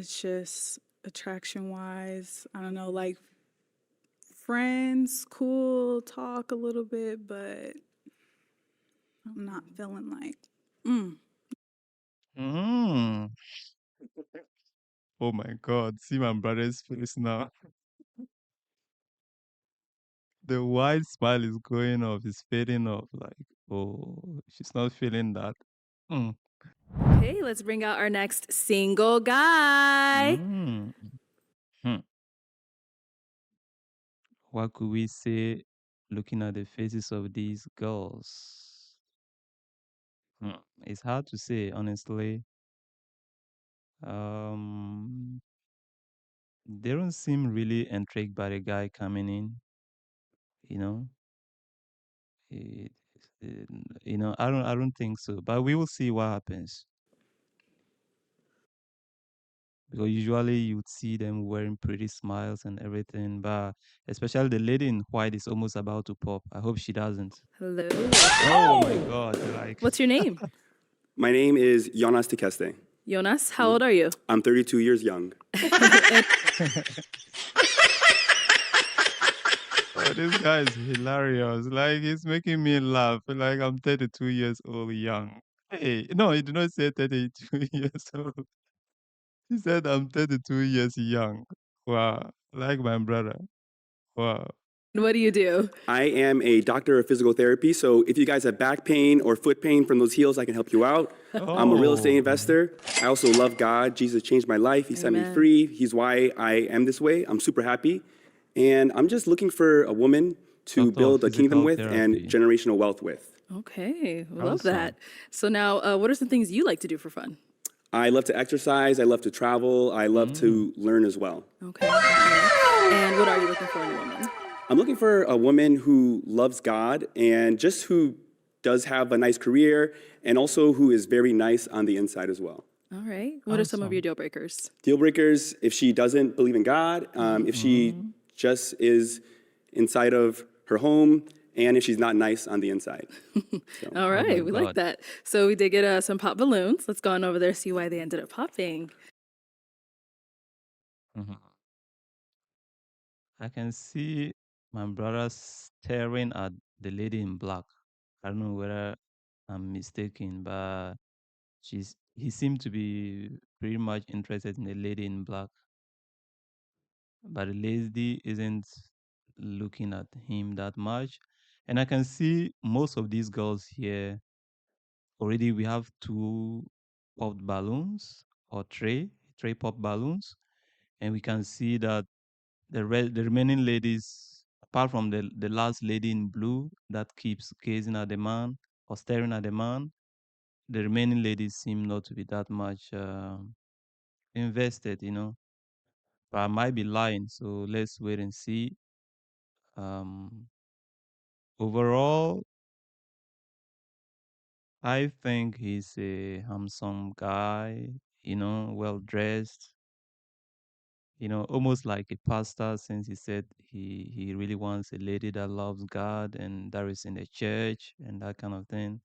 It's just attraction wise. I don't know, like friends, cool, talk a little bit, but I'm not feeling like, mm. Mm. Oh my God. See my brother's face now. The wide smile is going off, is fading off. Like, oh, she's not feeling that. Mm. Okay, let's bring out our next single guy. Mm. Hmm. What could we say looking at the faces of these girls? Hmm. It's hard to say, honestly. Um, they don't seem really intrigued by the guy coming in, you know. It, it- I don't think so. But we will see what happens. Because usually you would see them wearing pretty smiles and everything, but especially the lady in white is almost about to pop. I hope she doesn't. Hello. Oh my God! Like, What's your name? My name is Jonas Tikeste. Jonas, how old are you? I'm 32 years young. oh, this guy is hilarious. Like, he's making me laugh. Like, I'm 32 years old, young. Hey, no, he did not say 32 years old. He said I'm 32 years young. Wow, like my brother. Wow. What do you do? I am a doctor of physical therapy, so if you guys have back pain or foot pain from those heels, I can help you out. I'm a real estate Oh, investor. I also love God. Jesus changed my life. He set me Amen. free. He's why I am this way. I'm super happy. And I'm just looking for a woman to doctor of build a kingdom physical with and therapy. generational wealth with. Okay, we love Awesome. that. So now, what are some things you like to do for fun? I love to exercise. I love to travel. I love to learn as well. Okay. And what are you looking for in a woman? I'm looking for a woman who loves God and just who does have a nice career and also who is very nice on the inside as well. All right. What are some of Awesome. your deal breakers? Deal breakers, if she doesn't believe in God, if she Mm. just is inside of her home, and if she's not nice on the inside. All Oh my right, we like God. that. So we did get some pop balloons. Let's go on over there see why they ended up popping. Mhm. I can see my brother staring at the lady in black. I don't know whether I'm mistaken, but he seemed to be pretty much interested in the lady in black, but the lady isn't looking at him that much. And I can see most of these girls here already. We have two popped balloons or three pop balloons, and we can see that the remaining ladies, apart from the last lady in blue that keeps gazing at the man or staring at the man, the remaining ladies seem not to be that much invested, you know. But I might be lying, so let's wait and see. Um, overall, I think he's a handsome guy, you know, well dressed, you know, almost like a pastor, since he said he really wants a lady that loves God and that is in the church and that kind of thing.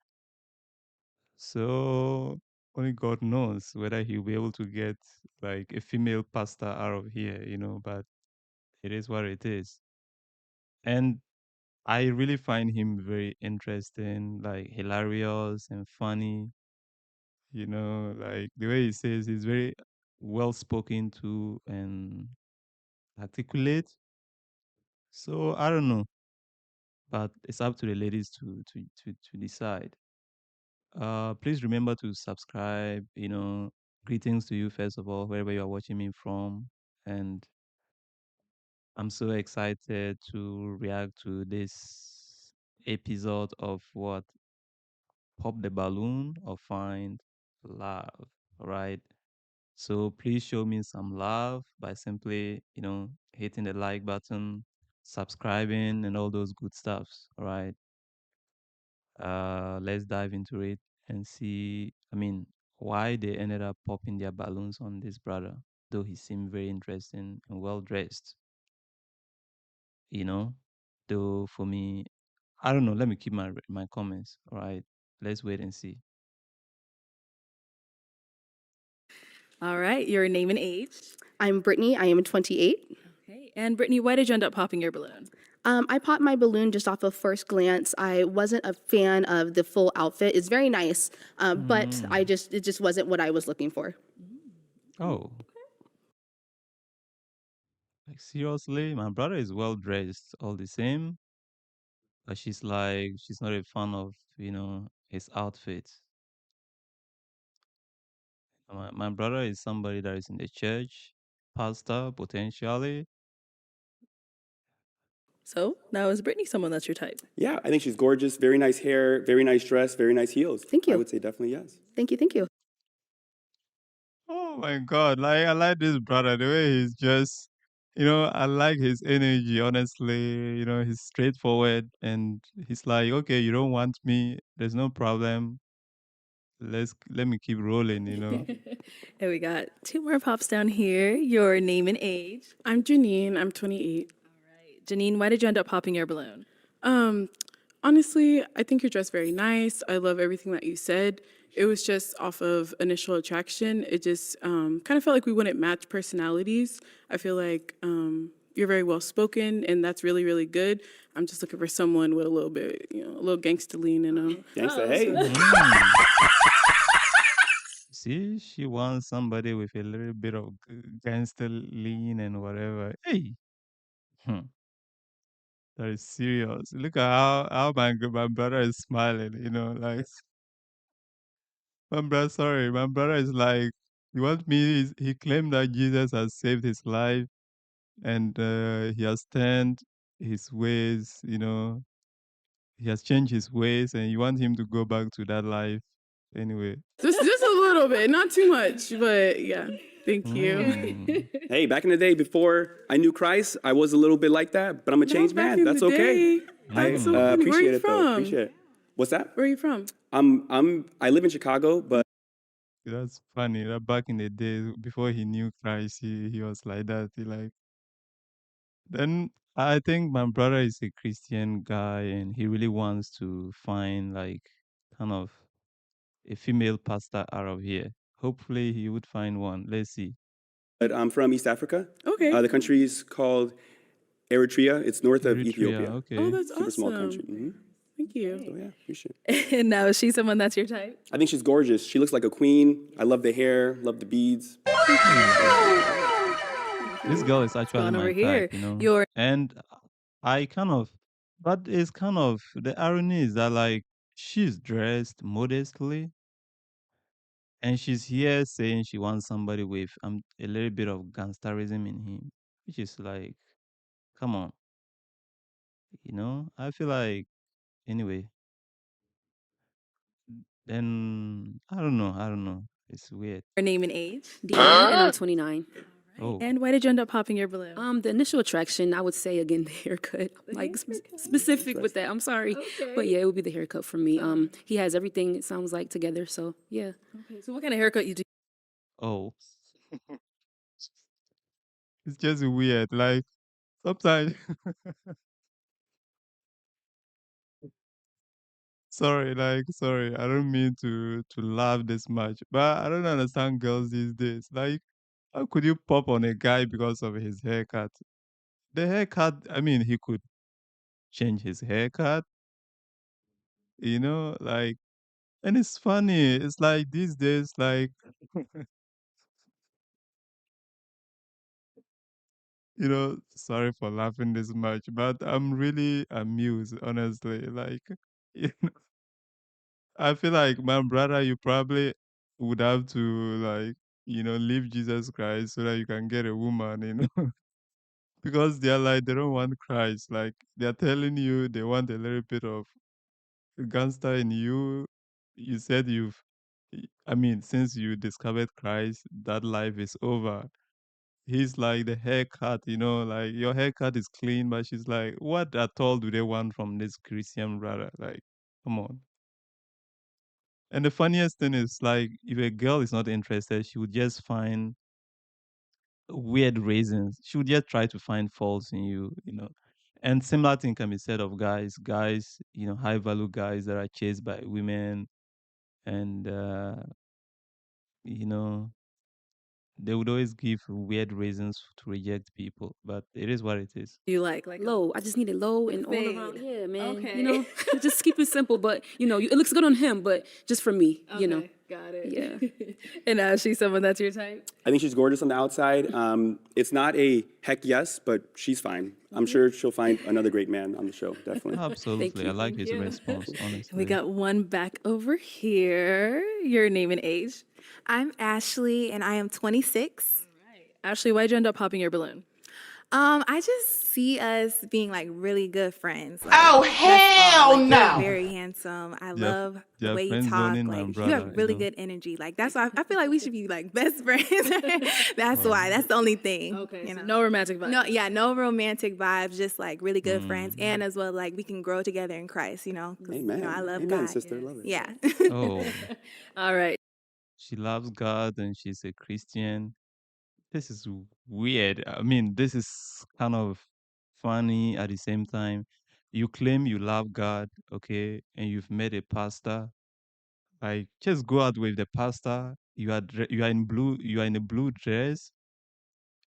So only God knows whether he'll be able to get like a female pastor out of here, you know, but it is what it is. And I really find him very interesting, like hilarious and funny, you know, like the way he says he's very well spoken to and articulate. So I don't know, but it's up to the ladies to decide. Please remember to subscribe. You know, greetings to you first of all, wherever you are watching me from, and I'm so excited to react to this episode of what pop the balloon or find love. All right. So please show me some love by simply, you know, hitting the like button, subscribing, and all those good stuffs. All right. Let's dive into it and see, I mean, why they ended up popping their balloons on this brother, though he seemed very interesting and well dressed, you know. Though for me, I don't know. Let me keep my comments. All right. Let's wait and see. All right, your name and age. I'm Brittany. I am 28. Okay, and Brittany, why did you end up popping your balloon? I popped my balloon just off of first glance. I wasn't a fan of the full outfit. It's very nice, but it just wasn't what I was looking for. Oh, like seriously, my brother is well dressed all the same, but she's not a fan of, his outfit. My brother is somebody that is in the church, pastor potentially. So now is Brittany someone that's your type? Yeah, I think she's gorgeous. Very nice hair, very nice dress, very nice heels. Thank you. I would say definitely yes. Thank you. Thank you. Oh my God, like I like this brother the way he's just, I like his energy. Honestly, he's straightforward and he's like, okay, you don't want me, there's no problem. Let me keep rolling. And we got two more pops down here. Your name and age. I'm Janine. I'm 28. Janine, why did you end up popping your balloon? Honestly, I think you're dressed very nice. I love everything that you said. It was just off of initial attraction. It just kind of felt like we wouldn't match personalities. I feel like you're very well spoken, and that's really, really good. I'm just looking for someone with a little bit, a little gangster lean in them. Gangsta, hey. See, she wants somebody with a little bit of gangster lean and whatever. Hey, hmm, that is serious. Look at how my brother is smiling. Like my brother is like, you want me? He claimed that Jesus has saved his life and he has turned his ways. He has changed his ways, and you want him to go back to that life anyway. Just a little bit, not too much, but yeah. Thank you. Mm. Hey, back in the day before I knew Christ, I was a little bit like that, but I'm a changed back man. in That's the okay. day. I That's so funny. Where appreciate you it though. from? Appreciate it. What's that? Where are you from? I live in Chicago, but That's funny. That back in the days before he knew Christ, he was like that. Then I think my brother is a Christian guy, and he really wants to find like kind of a female pastor out of here. Hopefully, he would find one. Let's see. I'm from East Africa. Okay. The country is called Eritrea. It's north of Eritrea. Ethiopia. Okay. Oh, that's Super small awesome. country. Thank you. So yeah, appreciate it. And now is she someone that's your type? I think she's gorgeous. She looks like a queen. I love the hair, love the beads. This girl is actually on my over here. type. Your And I kind of, but it's kind of the irony is that like she's dressed modestly, and she's here saying she wants somebody with a little bit of gangsterism in him, which is like, come on, I feel like anyway. Then I don't know. It's weird. name and age. Deanna, and I'm 29. Oh, And why did you end up popping your balloon? The initial attraction, I would say again, the haircut. Specific with that. I'm sorry, but yeah, it would be the haircut for me. He has everything. It sounds like together. So yeah. Okay, so what kind of haircut you do? oh, it's just weird. Like sometimes, sorry, I don't mean to laugh this much, but I don't understand girls these days. Like, how could you pop on a guy because of his haircut? The haircut, I mean, he could change his haircut, like, and it's funny. It's like these days, like, sorry for laughing this much, but I'm really amused, honestly. Like, you know, I feel like my brother, you probably would have to, like, leave Jesus Christ so that you can get a woman. Because they're like, they don't want Christ. Like, they're telling you they want a little bit of gangster in you. You said I mean, since you discovered Christ, that life is over. He's like the haircut, like your haircut is clean, but she's like, what at all do they want from this Christian brother? Like, come on. And the funniest thing is like if a girl is not interested, she would just find weird reasons. She would just try to find faults in you. And similar thing can be said of guys. Guys, high value guys that are chased by women and you know they would always give weird reasons to reject people, but it is what it is. You like Low. I just need it low and all fade. around. Yeah, man. Okay. You know, just keep it simple. But it looks good on him. But just for me, got it. Yeah. And she's someone that's your type? I think she's gorgeous on the outside. It's not a heck yes, but she's fine. I'm sure she'll find another great man on the show, definitely. Absolutely. I you, like thank his you. response, honestly. We got one back over here. Your name and age. I'm Ashley, and I am 26. Ashley, why'd you end up popping your balloon? I just see us being like really good friends. Like, Oh, that's all. hell Like, no. You're very handsome. I love the you're way you friend talk. zoning my Like, you brother, have you really know? good energy. Like, that's why I feel like we should be like best friends. That's why. That's the only thing. Okay, You so know? no romantic vibes. No, yeah, no romantic vibes. Just like really good friends, and as well like we can grow together in Christ. 'Cause, Amen. I love Amen, God. sister. Love it. Yeah. Oh, All right. she loves God and she's a Christian. This is weird. I mean, this is kind of funny at the same time. You claim you love God, okay, and you've met a pastor. Like, just go out with the pastor. You are in blue. You are in a blue dress.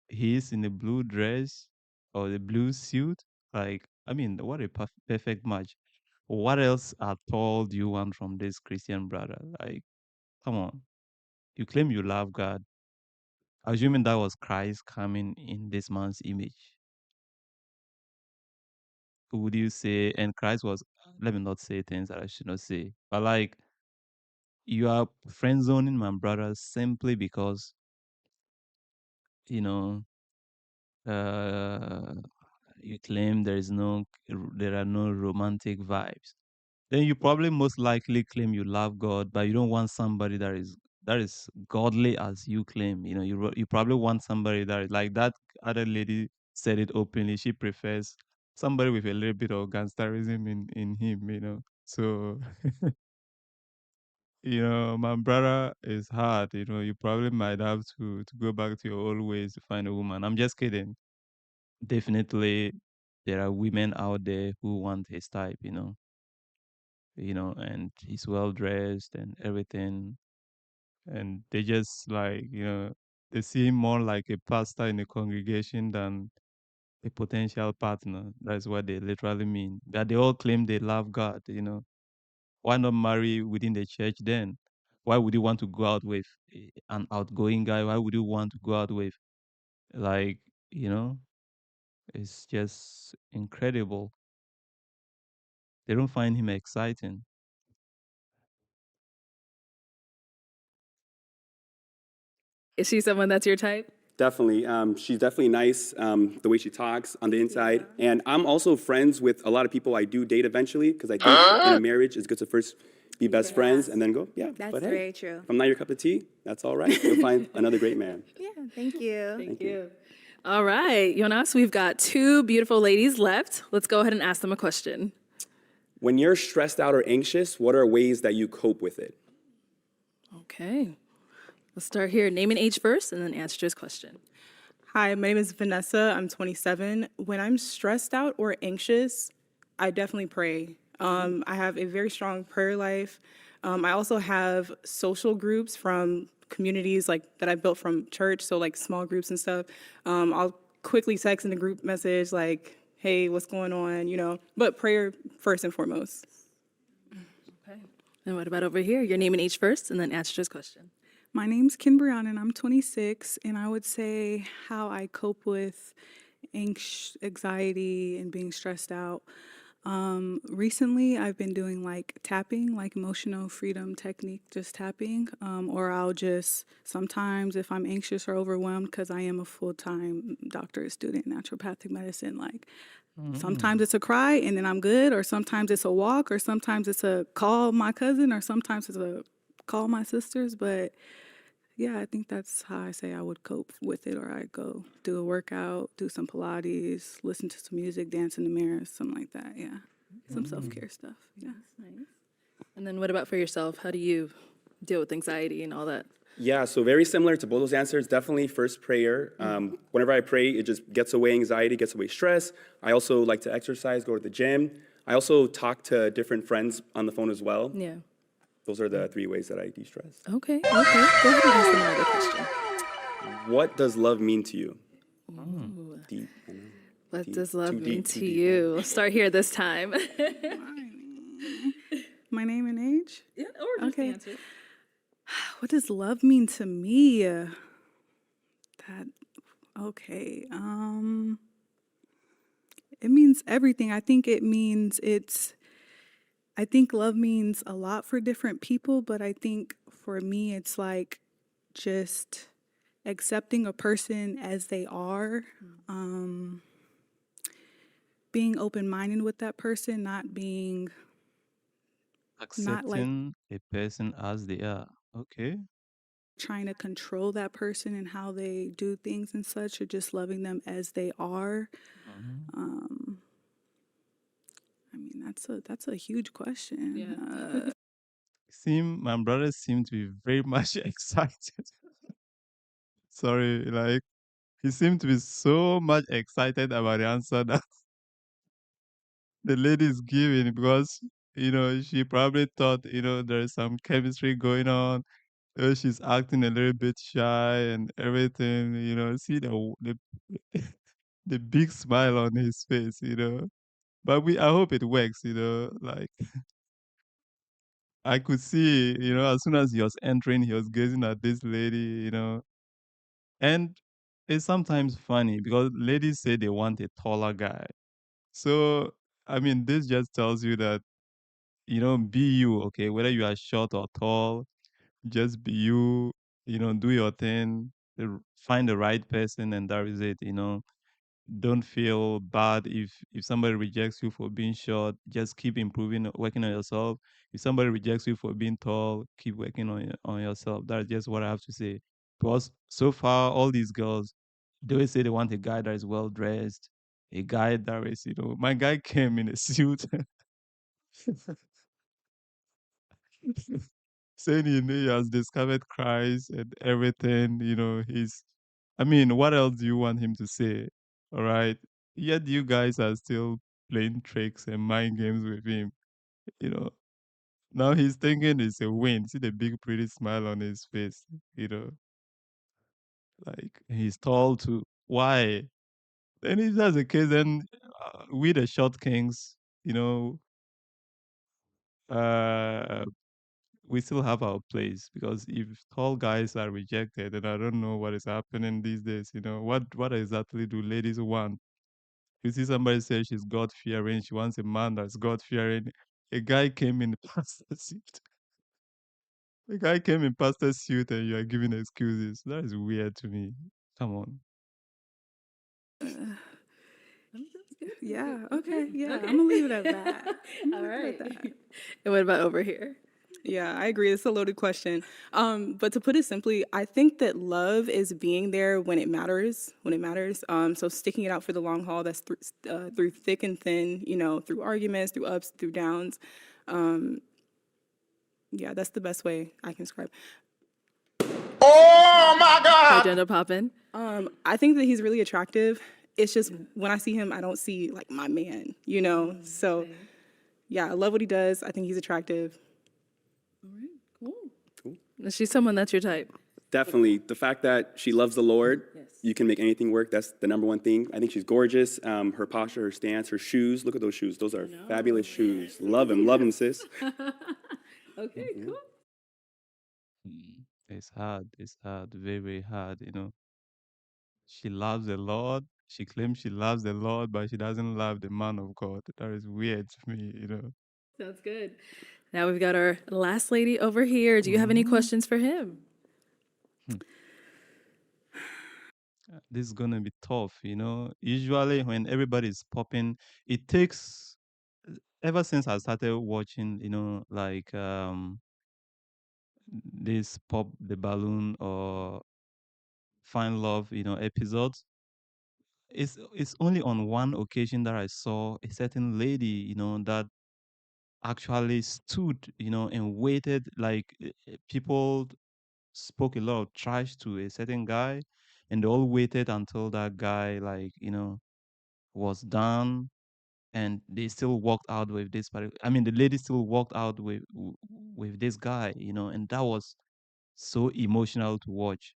He is in a blue dress or the blue suit. Like, I mean, what a perfect match. What else at all do you want from this Christian brother? Like, come on. You claim you love God. Assuming that was Christ coming in this man's image. Who would you say? And Christ was, let me not say things that I should not say. But like, you are friend zoning my brother simply because, you know, uh, you claim there are no romantic vibes. Then you probably most likely claim you love God, but you don't want somebody that is godly as you claim. You probably want somebody that is like that other lady said it openly. She prefers somebody with a little bit of gangsterism in him. So my brother is hard. You probably might have to go back to your old ways to find a woman. I'm just kidding. Definitely, there are women out there who want his type. And he's well dressed and everything. And they just like, they see him more like a pastor in a congregation than a potential partner. That's what they literally mean. That they all claim they love God. Why not marry within the church then? Why would you want to go out with an outgoing guy? Why would you want to go out with, like, you know, it's just incredible. They don't find him exciting. Is she someone that's your type? Definitely. She's definitely nice, the way she talks on the inside. And I'm also friends with a lot of people I do date eventually, because I think in a marriage, it's good to first be best friends and then go, yeah. That's but hey, very true. if I'm not your cup of tea, that's all right. You'll find another great man. Yeah. Thank you. Thank you. All right, Jonas, we've got two beautiful ladies left. Let's go ahead and ask them a question. When you're stressed out or anxious, what are ways that you cope with it? Okay. Let's start here. Name and age first, and then answer to his question. Hi, my name is Vanessa. I'm 27. When I'm stressed out or anxious, I definitely pray. I have a very strong prayer life. I also have social groups from communities like that I built from church, so like small groups and stuff. I'll quickly text in a group message like, "Hey, what's going on?" But prayer first and foremost. Okay. And what about over here? Your name and age first, and then answer to his question. My name's Kimbrianna, and I'm 26, and I would say how I cope with anxiety and being stressed out. Recently, I've been doing like tapping, like emotional freedom technique, just tapping. Or I'll just sometimes, if I'm anxious or overwhelmed, because I am a full-time doctorate student in naturopathic medicine, like sometimes it's a cry and then I'm good, or sometimes it's a walk, or sometimes it's a call my cousin, or sometimes it's a call my sisters. But yeah, I think that's how I say I would cope with it. Or I go do a workout, do some Pilates, listen to some music, dance in the mirror, something like that. Yeah, some self-care stuff. Yeah. Nice. And then what about for yourself? How do you deal with anxiety and all that? Yeah, so very similar to both those answers. Definitely first prayer. Whenever I pray, it just gets away anxiety, gets away stress. I also like to exercise, go to the gym. I also talk to different friends on the phone as well. Yeah. Those are the 3 ways that I de-stress. Okay. Go ahead and ask them another question. What does love mean to you? Mm. Deep, I know. What Deep. does love Too mean deep, too to deep. Yeah. you? Let's start here this time. My name and age? Yeah, or just the Okay. answer. What does love mean to me? That okay. It means everything. I think love means a lot for different people, but I think for me it's like just accepting a person as they are. Um being open-minded with that person, not like Accepting a person as they are. Okay. trying to control that person and how they do things and such, or just loving them as they are. Mhm. Um, I mean, that's a huge question. Yeah. My brother seem to be very much excited. Sorry, like he seemed to be so much excited about the answer that the lady is giving because she probably thought there's some chemistry going on. She's acting a little bit shy and everything. See the the big smile on his face. But I hope it works. Like I could see, as soon as he was entering, he was gazing at this lady. And it's sometimes funny because ladies say they want a taller guy. So, I mean, this just tells you that, be you, okay? Whether you are short or tall, just be you, do your thing, find the right person, and that is it. Don't feel bad if somebody rejects you for being short. Just keep improving, working on yourself. If somebody rejects you for being tall, keep working on yourself. That's just what I have to say. Because so far, all these girls, they always say they want a guy that is well dressed, a guy that is. My guy came in a suit, saying he has discovered Christ and everything. I mean, what else do you want him to say? All right. Yet you guys are still playing tricks and mind games with him. You know, now he's thinking it's a win. See the big, pretty smile on his face. You know, like he's tall too. Why? Then if that's the case, then we the short kings, you know, uh, we still have our place because if tall guys are rejected, then I don't know what is happening these days. What exactly do ladies want? You see somebody say she's God fearing, she wants a man that's God fearing. A guy came in pastor suit. A guy came in pastor suit and you are giving excuses. That is weird to me. Come on. Yeah, okay, yeah, Okay. I'm gonna leave it at that. I'm All gonna leave it right. at that. And what about over here? Yeah, I agree. It's a loaded question. But to put it simply, I think that love is being there when it matters, So sticking it out for the long haul, that's through thick and thin, through arguments, through ups, through downs. Yeah, that's the best way I can describe. Agenda poppin'. I think that he's really attractive. It's just when I see him, I don't see like my man. So yeah, I love what he does. I think he's attractive. Is she someone that's your type? Definitely. The fact that she loves the Lord, you can make anything work. That's the number one thing. I think she's gorgeous. Her posture, her stance, her shoes. Look at those shoes. Those are fabulous shoes. Love them, sis. Okay, cool. It's hard. It's hard. Very, very hard. She loves the Lord. She claims she loves the Lord, but she doesn't love the man of God. That is weird to me. Sounds good. Now we've got our last lady over here. Do you have any Mhm. questions for him? This is gonna be tough. Usually when everybody's popping, it takes ever since I started watching, like this pop the balloon or find love, episodes. It's only on one occasion that I saw a certain lady, that actually stood, and waited like people spoke a lot of trash to a certain guy, and they all waited until that guy like, was done, and they still walked out with this I mean the lady still walked out with this guy, and that was so emotional to watch.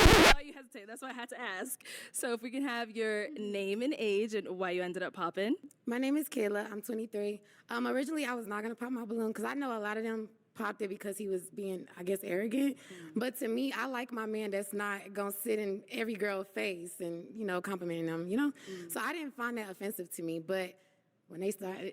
why you hesitate. That's why I had to ask. So if we can have your name and age and why you ended up popping. My name is Kayla. I'm 23. Originally, I was not going to pop my balloon because I know a lot of them popped it because he was being, I guess, arrogant. But to me, I like my man that's not going to sit in every girl's face and, complimenting them. So I didn't find that offensive to me. But when they started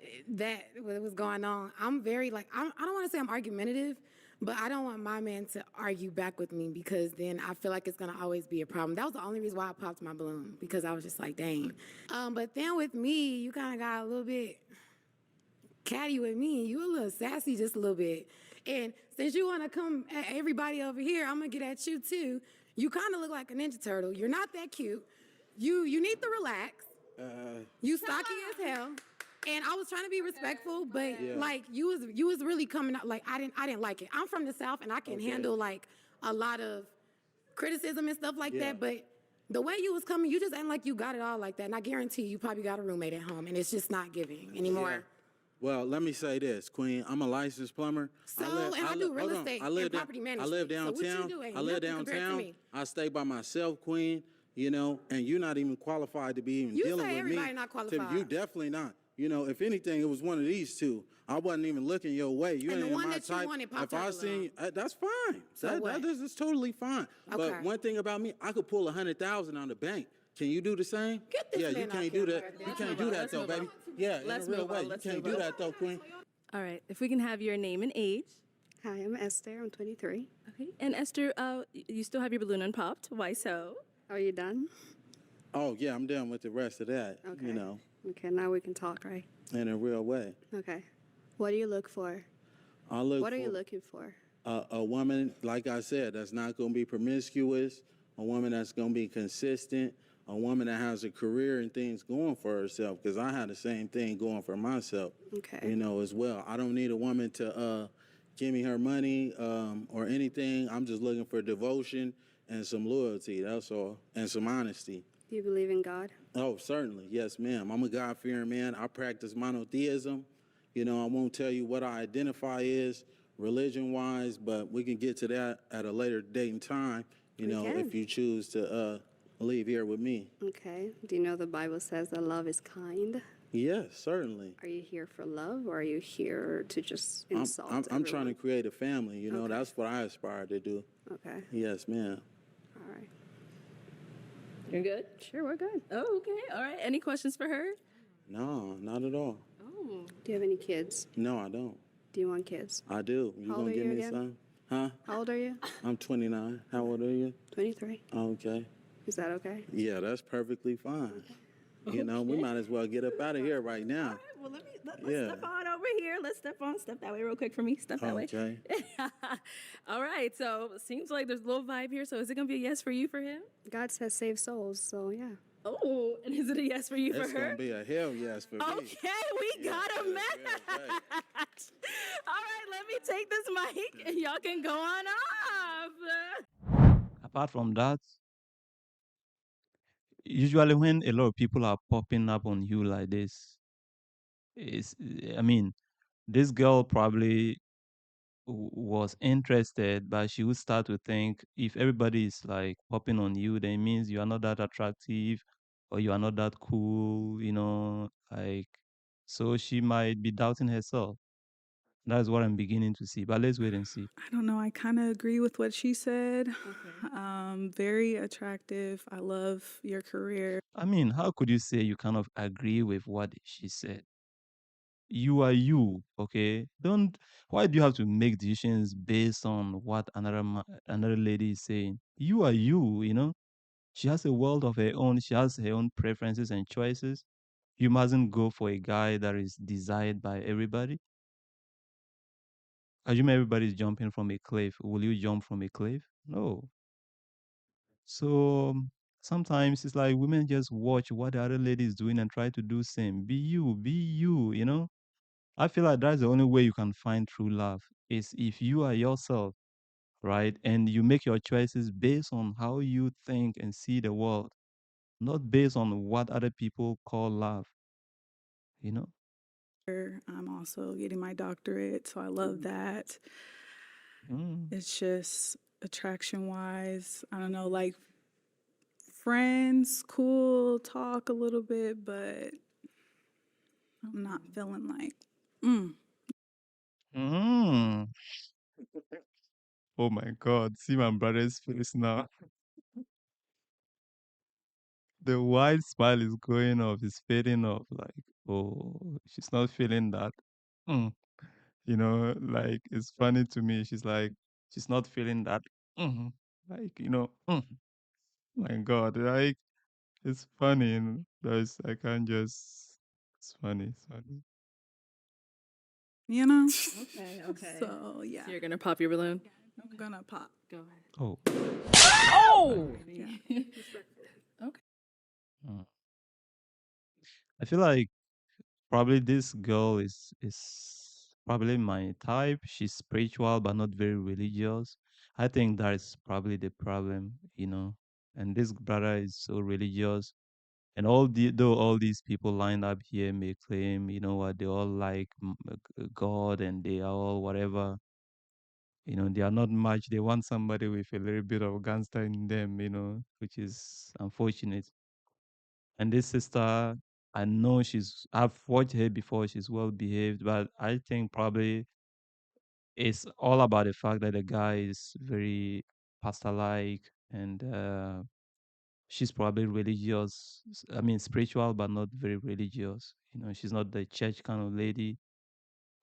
what was going on, I'm very, I don't want to say I'm argumentative, but I don't want my man to argue back with me because then I feel like it's going to always be a problem. That was the only reason why I popped my balloon, because I was just like, dang. But then with me, you kind of got a little bit catty with me. You a little sassy just a little bit. And since you want to come at everybody over here, I'm going to get at you too. You kind of look like a Ninja Turtle. You're not that cute. You need to relax. You stocky as hell. And I was trying to be respectful, but you was really coming out I didn't like it. I'm from the South and I can handle a lot of criticism and stuff like that, but the way you was coming, you just ain't like you got it all like that. And I guarantee you probably got a roommate at home and it's just not giving anymore. Yeah. Well, let me say this, Queen. I'm a licensed plumber. I do real estate and property management. I live So what you downtown. do ain't I live nothing compared to downtown. me. I stay by myself, Queen. And you're not even qualified to be even You dealing say with me. everybody not qualified. You definitely not. If anything, it was one of these two. I wasn't even looking your way. You And the ain't one my that you type. wanted popped If I out seen, that's fine. So what? That is totally fine. Okay. But one thing about me, I could pull 100,000 on the bank. Can you do the same? Get this yeah, man you off can't do camera. that. You can't do that though, baby. Yeah, Let's in a real move on. way. You Let's can't move do on. that though, Queen. All right. If we can have your name and age. Hi, I'm Esther. I'm 23. Okay. And Esther, you still have your balloon unpopped. Why so? Are you done? Oh yeah, I'm done with the rest of that. Okay. Okay, now we can talk, right? In a real way. Okay. What do you look for? What are you looking for? A woman, like I said, that's not going to be promiscuous, a woman that's going to be consistent, a woman that has a career and things going for herself, because I had the same thing going for myself, Okay. as well. I don't need a woman to give me her money or anything. I'm just looking for devotion and some loyalty, that's all, and some honesty. Do you believe in God? Oh, certainly. Yes, ma'am. I'm a God-fearing man. I practice monotheism. I won't tell you what I identify as religion-wise, but we can get to that at a later date and time, can. if you choose to leave here with me. Okay. Do you know the Bible says that love is kind? Yes, certainly. Are you here for love or are you here to just insult I'm trying to everyone? create a family, Okay. That's what I aspire to do. Okay. Yes, ma'am. All right. You're good? Sure, we're good. Oh, okay. All right. Any questions for her? No, not at all. Oh. Do you have any kids? No, I don't. Do you want kids? I do. You How old gonna are give you me again? some? Huh? How old are you? I'm 29. How old are you? 23. Okay. Is that okay? Yeah, that's perfectly fine. We might as well get up out of here right now. Well, let's Yeah. step on over here. Let's step that way real quick for me. Step that way. Okay. All right. So it seems like there's a little vibe here. So is it going to be a yes for you for him? God says save souls, so yeah. Oh, and is it a yes for you It's for her? gonna be a hell yes for me. Okay, we got a Yeah, match. yeah, right. All right, let me take this mic and y'all can go on off. Apart from that, usually when a lot of people are popping up on you like this, I mean, this girl probably was interested, but she would start to think if everybody is like popping on you, then it means you are not that attractive or you are not that cool, like, so she might be doubting herself. That's what I'm beginning to see, but let's wait and see. I don't know. I kind of agree with what she said. Very attractive. I love your career. I mean, how could you say you kind of agree with what she said? You are you, okay? Why do you have to make decisions based on what another lady is saying? You are you. She has a world of her own. She has her own preferences and choices. You mustn't go for a guy that is desired by everybody. Assume everybody's jumping from a cliff. Will you jump from a cliff? No. So sometimes it's like women just watch what the other lady is doing and try to do same. Be you. I feel like that's the only way you can find true love is if you are yourself, right? And you make your choices based on how you think and see the world, not based on what other people call love, you know? I'm also getting my doctorate, so I love that. Mm. It's just attraction wise. I don't know, like friends, cool, talk a little bit, but I'm not feeling like, mm. Mm. Oh my God. See my brother's face now. The wide smile is going off, is fading off. Like, oh, she's not feeling that. Mm. Like it's funny to me. She's like, she's not feeling that. Mm. Like, my God, like it's funny. There's, I can't just. It's funny. It's funny. You know? Okay, okay. So, yeah, So you're gonna pop your balloon? I'm gonna pop. Go ahead. Oh. Oh! Yeah. Okay. Mm. I feel like probably this girl is probably my type. She's spiritual but not very religious. I think that is probably the problem. And this brother is so religious. And though all these people lined up here may claim, what, they all like God and they are all whatever. They are not much. They want somebody with a little bit of gangster in them, which is unfortunate. And this sister, I know I've watched her before, she's well behaved, but I think probably it's all about the fact that the guy is very pastor like and she's probably religious. I mean, spiritual, but not very religious. She's not the church kind of lady.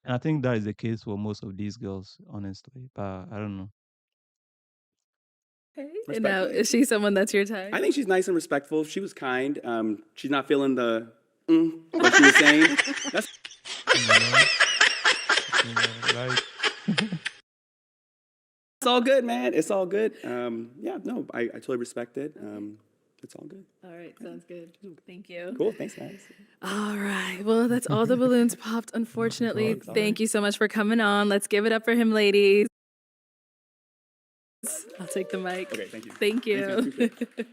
And I think that is the case for most of these girls, honestly. But I don't know. Okay. And now, Respectfully, is she someone that's your type? I think she's nice and respectful. She was kind. She's not feeling the what she was saying. That's You know, like it's all good, man. It's all good. Yeah, no, I totally respect it. It's all good. All right, sounds good. Thank you. Cool. Thanks, guys. All right. Well, that's all the balloons popped, unfortunately. God, Thank you so much for coming on. Let's give it up for him, ladies. I'll take the mic. Okay, thank you. Thank Thanks, man. you. Appreciate it.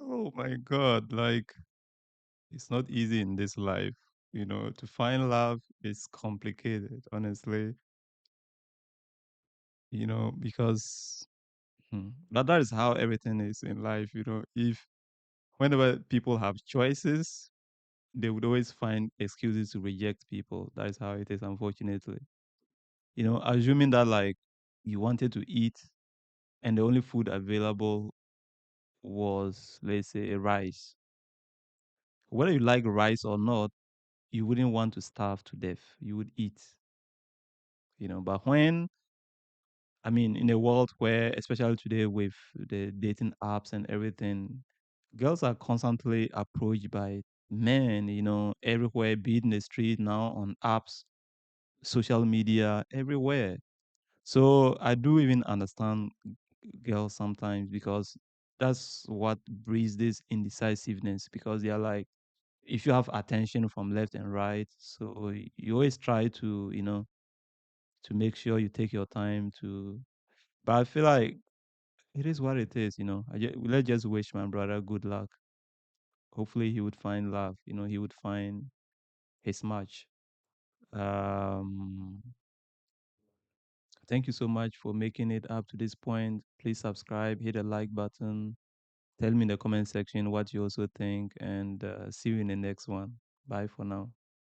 oh my God, like it's not easy in this life. To find love is complicated, honestly. Because but that is how everything is in life. If whenever people have choices, they would always find excuses to reject people. That is how it is, unfortunately. Assuming that like you wanted to eat and the only food available was, let's say, a rice. Whether you like rice or not, you wouldn't want to starve to death. You would eat. But I mean, in a world where, especially today with the dating apps and everything, girls are constantly approached by men, everywhere, be it in the street now, on apps, social media, everywhere. So I do even understand girls sometimes because that's what breeds this indecisiveness because they are like, if you have attention from left and right, so you always try to make sure you take your time to. But I feel like it is what it is. Let's just wish my brother good luck. Hopefully, he would find love. He would find his match. Um, thank you so much for making it up to this point. Please subscribe, hit the like button. Tell me in the comment section what you also think, and see you in the next one. Bye for now.